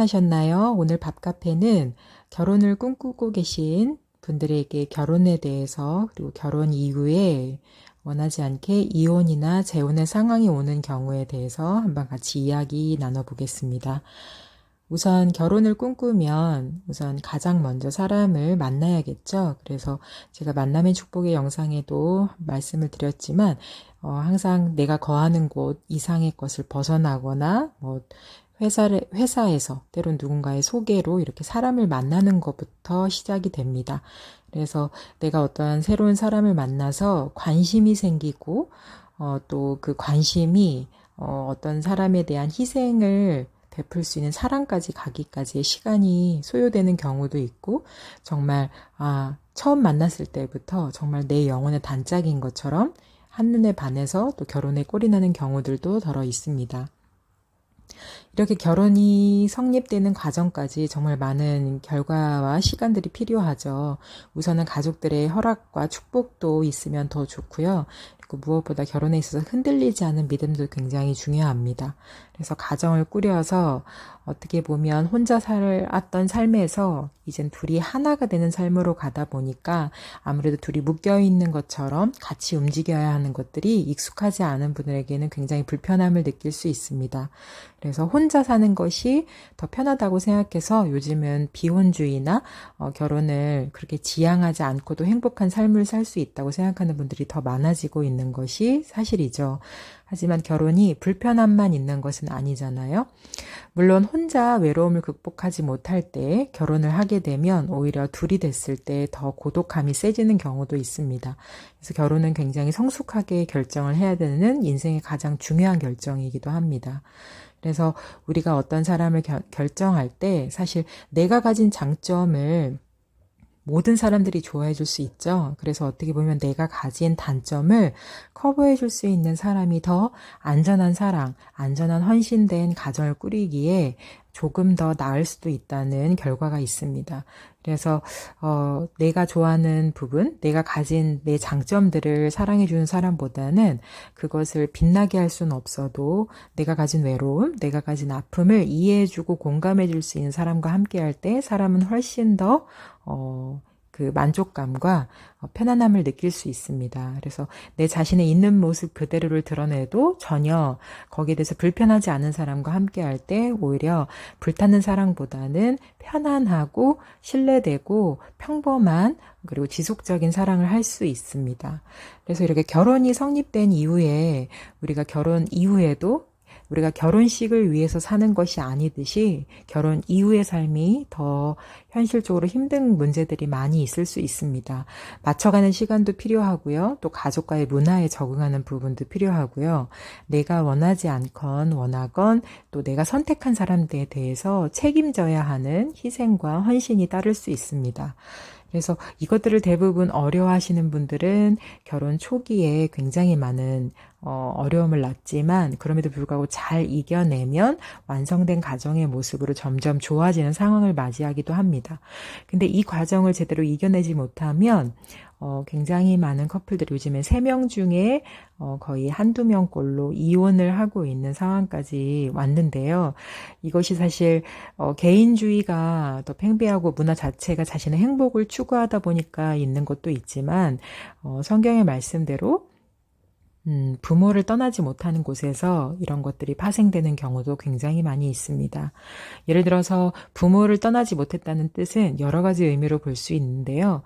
안녕하셨나요? 오늘 밥카페는 결혼을 꿈꾸고 계신 분들에게 결혼에 대해서 그리고 결혼 이후에 원하지 않게 이혼이나 재혼의 상황이 오는 경우에 대해서 한번 같이 이야기 나눠보겠습니다. 우선 결혼을 꿈꾸면 우선 가장 먼저 사람을 만나야겠죠. 그래서 제가 만남의 축복의 영상에도 말씀을 드렸지만 항상 내가 거하는 곳 이상의 것을 벗어나거나 회사에서 때론 누군가의 소개로 이렇게 사람을 만나는 것부터 시작이 됩니다. 그래서 내가 어떠한 새로운 사람을 만나서 관심이 생기고 또 그 관심이 어떤 사람에 대한 희생을 베풀 수 있는 사랑까지 가기까지의 시간이 소요되는 경우도 있고 정말 처음 만났을 때부터 정말 내 영혼의 단짝인 것처럼 한눈에 반해서 또 결혼에 꼴이 나는 경우들도 더러 있습니다. 이렇게 결혼이 성립되는 과정까지 정말 많은 결과와 시간들이 필요하죠. 우선은 가족들의 허락과 축복도 있으면 더 좋고요. 그리고 무엇보다 결혼에 있어서 흔들리지 않은 믿음도 굉장히 중요합니다. 그래서 가정을 꾸려서 어떻게 보면 혼자 살았던 삶에서 이젠 둘이 하나가 되는 삶으로 가다 보니까 아무래도 둘이 묶여 있는 것처럼 같이 움직여야 하는 것들이 익숙하지 않은 분들에게는 굉장히 불편함을 느낄 수 있습니다. 그래서 혼자 사는 것이 더 편하다고 생각해서 요즘은 비혼주의나 결혼을 그렇게 지향하지 않고도 행복한 삶을 살 수 있다고 생각하는 분들이 더 많아지고 있는 것이 사실이죠. 하지만 결혼이 불편함만 있는 것은 아니잖아요. 물론 혼자 외로움을 극복하지 못할 때 결혼을 하게 되면 오히려 둘이 됐을 때 더 고독함이 세지는 경우도 있습니다. 그래서 결혼은 굉장히 성숙하게 결정을 해야 되는 인생의 가장 중요한 결정이기도 합니다. 그래서 우리가 어떤 사람을 결정할 때 사실 내가 가진 장점을 모든 사람들이 좋아해 줄 수 있죠. 그래서 어떻게 보면 내가 가진 단점을 커버해 줄 수 있는 사람이 더 안전한 사랑, 안전한 헌신된 가정을 꾸리기에 조금 더 나을 수도 있다는 결과가 있습니다. 그래서 내가 좋아하는 부분, 내가 가진 내 장점들을 사랑해 주는 사람보다는 그것을 빛나게 할 수는 없어도 내가 가진 외로움, 내가 가진 아픔을 이해해 주고 공감해 줄 수 있는 사람과 함께 할 때 사람은 훨씬 더 그 만족감과 편안함을 느낄 수 있습니다. 그래서 내 자신의 있는 모습 그대로를 드러내도 전혀 거기에 대해서 불편하지 않은 사람과 함께 할 때 오히려 불타는 사랑보다는 편안하고 신뢰되고 평범한 그리고 지속적인 사랑을 할 수 있습니다. 그래서 이렇게 결혼이 성립된 이후에 우리가 결혼 이후에도 우리가 결혼식을 위해서 사는 것이 아니듯이 결혼 이후의 삶이 더 현실적으로 힘든 문제들이 많이 있을 수 있습니다. 맞춰가는 시간도 필요하고요. 또 가족과의 문화에 적응하는 부분도 필요하고요. 내가 원하지 않건 원하건 또 내가 선택한 사람들에 대해서 책임져야 하는 희생과 헌신이 따를 수 있습니다. 그래서 이것들을 대부분 어려워하시는 분들은 결혼 초기에 굉장히 많은 어려움을 낳지만 그럼에도 불구하고 잘 이겨내면 완성된 가정의 모습으로 점점 좋아지는 상황을 맞이하기도 합니다. 근데 이 과정을 제대로 이겨내지 못하면 굉장히 많은 커플들이 요즘에 3명 중에 거의 한두 명꼴로 이혼을 하고 있는 상황까지 왔는데요. 이것이 사실 개인주의가 더 팽배하고 문화 자체가 자신의 행복을 추구하다 보니까 있는 것도 있지만 성경의 말씀대로 부모를 떠나지 못하는 곳에서 이런 것들이 파생되는 경우도 굉장히 많이 있습니다. 예를 들어서 부모를 떠나지 못했다는 뜻은 여러 가지 의미로 볼 수 있는데요.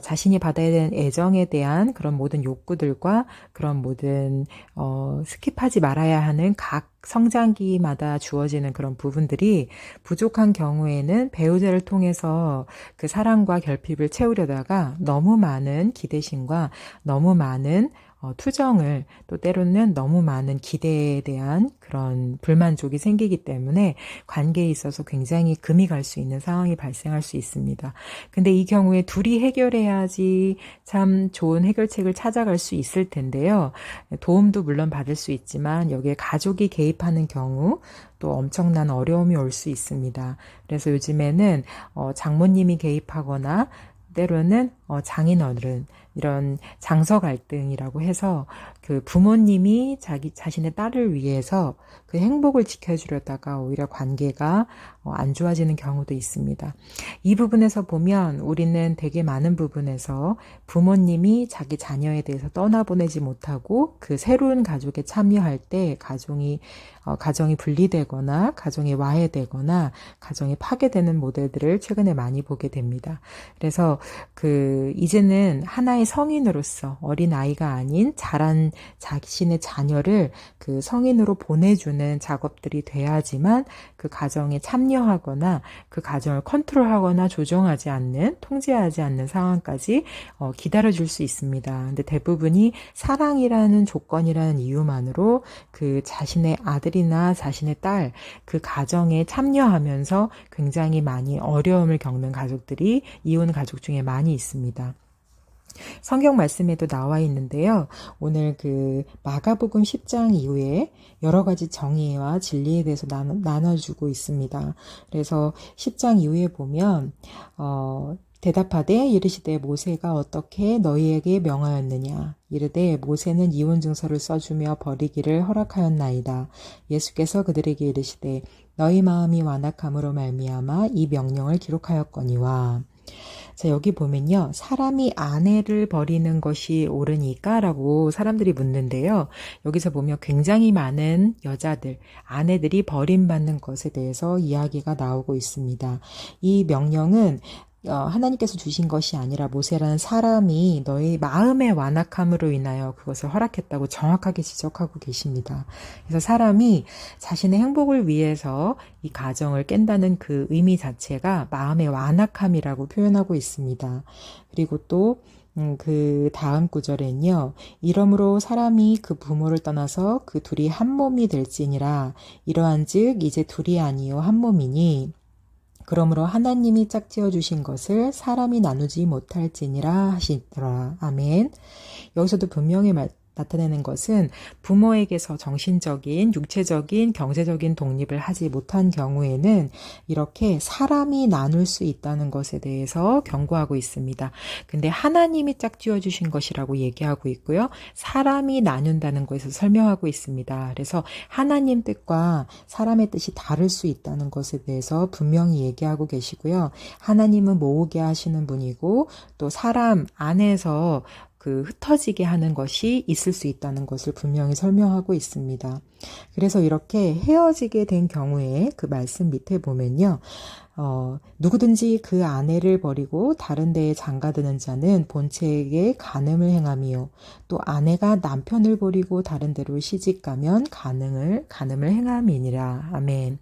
자신이 받아야 되는 애정에 대한 그런 모든 욕구들과 그런 모든 스킵하지 말아야 하는 각 성장기마다 주어지는 그런 부분들이 부족한 경우에는 배우자를 통해서 그 사랑과 결핍을 채우려다가 너무 많은 기대심과 너무 많은 투정을 또 때로는 너무 많은 기대에 대한 그런 불만족이 생기기 때문에 관계에 있어서 굉장히 금이 갈 수 있는 상황이 발생할 수 있습니다. 근데 이 경우에 둘이 해결해야지 참 좋은 해결책을 찾아갈 수 있을 텐데요. 도움도 물론 받을 수 있지만 여기에 가족이 개입하는 경우 또 엄청난 어려움이 올 수 있습니다. 그래서 요즘에는 장모님이 개입하거나 때로는 장인어른, 이런 장서 갈등이라고 해서 그 부모님이 자신의 딸을 위해서 그 행복을 지켜주려다가 오히려 관계가 안 좋아지는 경우도 있습니다. 이 부분에서 보면 우리는 되게 많은 부분에서 부모님이 자기 자녀에 대해서 떠나보내지 못하고 그 새로운 가족에 참여할 때 가정이 분리되거나 가정이 와해되거나 가정이 파괴되는 모델들을 최근에 많이 보게 됩니다. 그래서 이제는 하나의 성인으로서 어린 아이가 아닌 자란 자신의 자녀를 그 성인으로 보내주는 작업들이 돼야지만 그 가정에 참여하거나 그 가정을 컨트롤하거나 조정하지 않는, 통제하지 않는 상황까지 기다려줄 수 있습니다. 근데 대부분이 사랑이라는 조건이라는 이유만으로 그 자신의 아들이나 자신의 딸, 그 가정에 참여하면서 굉장히 많이 어려움을 겪는 가족들이 이혼 가족 중에 많이 있습니다. 성경 말씀에도 나와 있는데요. 오늘 그 마가복음 10장 이후에 여러 가지 정의와 진리에 대해서 나눠주고 있습니다. 그래서 10장 이후에 보면 대답하되 이르시되 모세가 어떻게 너희에게 명하였느냐 이르되 모세는 이혼 증서를 써주며 버리기를 허락하였나이다. 예수께서 그들에게 이르시되 너희 마음이 완악함으로 말미암아 이 명령을 기록하였거니와. 자, 여기 보면요. 사람이 아내를 버리는 것이 옳으니까? 라고 사람들이 묻는데요. 여기서 보면 굉장히 많은 여자들, 아내들이 버림받는 것에 대해서 이야기가 나오고 있습니다. 이 명령은 하나님께서 주신 것이 아니라 모세라는 사람이 너희 마음의 완악함으로 인하여 그것을 허락했다고 정확하게 지적하고 계십니다. 그래서 사람이 자신의 행복을 위해서 이 가정을 깬다는 그 의미 자체가 마음의 완악함이라고 표현하고 있습니다. 그리고 또 그 다음 구절에는요. 이러므로 사람이 그 부모를 떠나서 그 둘이 한 몸이 될지니라. 이러한즉 이제 둘이 아니요 한 몸이니 그러므로 하나님이 짝지어 주신 것을 사람이 나누지 못할지니라 하시더라. 아멘. 여기서도 분명히 나타내는 것은 부모에게서 정신적인, 육체적인, 경제적인 독립을 하지 못한 경우에는 이렇게 사람이 나눌 수 있다는 것에 대해서 경고하고 있습니다. 근데 하나님이 짝지어 주신 것이라고 얘기하고 있고요. 사람이 나눈다는 것에서 설명하고 있습니다. 그래서 하나님 뜻과 사람의 뜻이 다를 수 있다는 것에 대해서 분명히 얘기하고 계시고요. 하나님은 모으게 하시는 분이고 또 사람 안에서 흩어지게 하는 것이 있을 수 있다는 것을 분명히 설명하고 있습니다. 그래서 이렇게 헤어지게 된 경우에 그 말씀 밑에 보면요. 누구든지 그 아내를 버리고 다른 데에 장가드는 자는 본체에게 간음을 행함이요. 또 아내가 남편을 버리고 다른 데로 시집가면 간음을 행함이니라. 아멘.